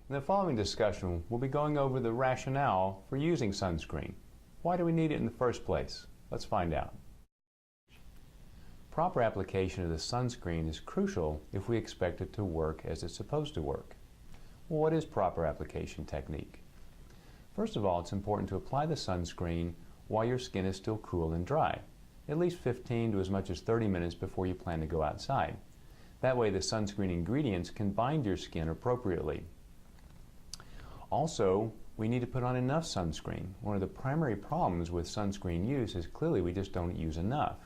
In the following discussion, we'll be going over the rationale for using sunscreen. Why do we need it in the first place? Let's find out. Proper application of the sunscreen is crucial if we expect it to work as it's supposed to work. Well, what is proper application technique? First of all, it's important to apply the sunscreen while your skin is still cool and dry, at least 15 to as much as 30 minutes before you plan to go outside. That way the sunscreen ingredients can bind your skin appropriately. Also, we need to put on enough sunscreen. One of the primary problems with sunscreen use is clearly we just don't use enough.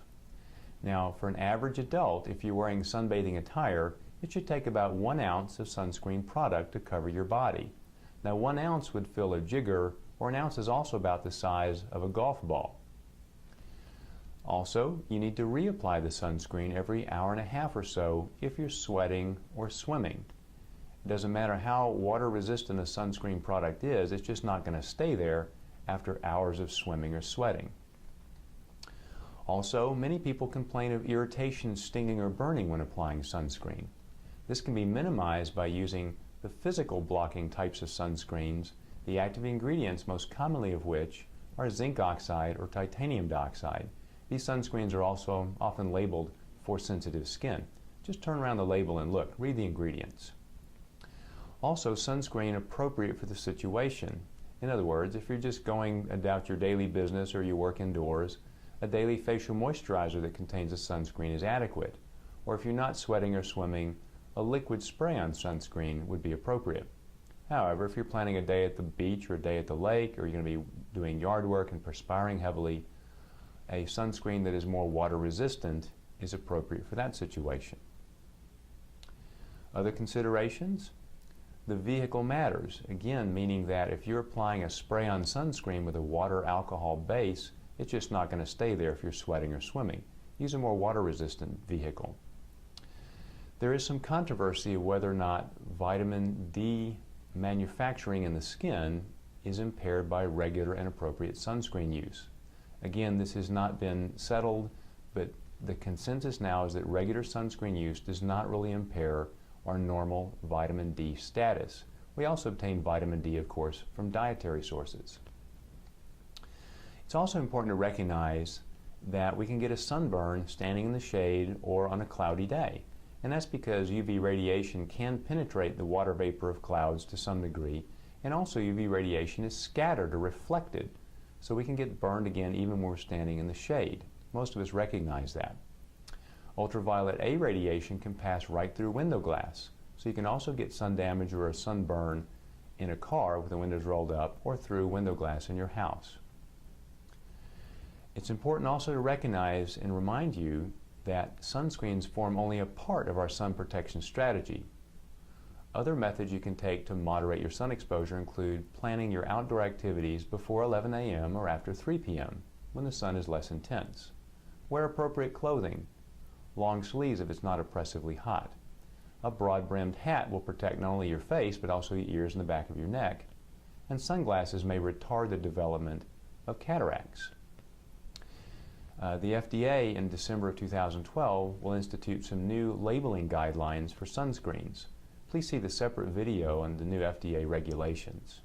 Now, for an average adult, if you're wearing sunbathing attire, it should take about 1 ounce of sunscreen product to cover your body. Now, 1 ounce would fill a jigger, or an ounce is also about the size of a golf ball. Also, you need to reapply the sunscreen every hour and a half or so if you're sweating or swimming. It doesn't matter how water resistant a sunscreen product is, it's just not going to stay there after hours of swimming or sweating. Also, many people complain of irritation, stinging, or burning when applying sunscreen. This can be minimized by using the physical blocking types of sunscreens, the active ingredients most commonly of which are zinc oxide or titanium dioxide. These sunscreens are also often labeled for sensitive skin. Just turn around the label and look, read the ingredients. Also, sunscreen appropriate for the situation. In other words, if you're just going about your daily business or you work indoors, a daily facial moisturizer that contains a sunscreen is adequate. Or if you're not sweating or swimming, a liquid spray-on sunscreen would be appropriate. However, if you're planning a day at the beach or a day at the lake, or you're going to be doing yard work and perspiring heavily, a sunscreen that is more water resistant is appropriate for that situation. Other considerations? The vehicle matters, again meaning that if you're applying a spray-on sunscreen with a water alcohol base, it's just not going to stay there if you're sweating or swimming. Use a more water-resistant vehicle. There is some controversy of whether or not vitamin D manufacturing in the skin is impaired by regular and appropriate sunscreen use. Again, this has not been settled, but the consensus now is that regular sunscreen use does not really impair our normal vitamin D status. We also obtain vitamin D, of course, from dietary sources. It's also important to recognize that we can get a sunburn standing in the shade or on a cloudy day. And that's because UV radiation can penetrate the water vapor of clouds to some degree, and also UV radiation is scattered or reflected, so we can get burned again even when we're standing in the shade. Most of us recognize that. Ultraviolet A radiation can pass right through window glass, so you can also get sun damage or a sunburn in a car with the windows rolled up or through window glass in your house. It's important also to recognize and remind you that sunscreens form only a part of our sun protection strategy. Other methods you can take to moderate your sun exposure include planning your outdoor activities before 11 a.m. or after 3 p.m. when the sun is less intense. Wear appropriate clothing, long sleeves if it's not oppressively hot. A broad-brimmed hat will protect not only your face but also your ears and the back of your neck. And sunglasses may retard the development of cataracts. The FDA in December of 2012 will institute some new labeling guidelines for sunscreens. Please see the separate video on the new FDA regulations.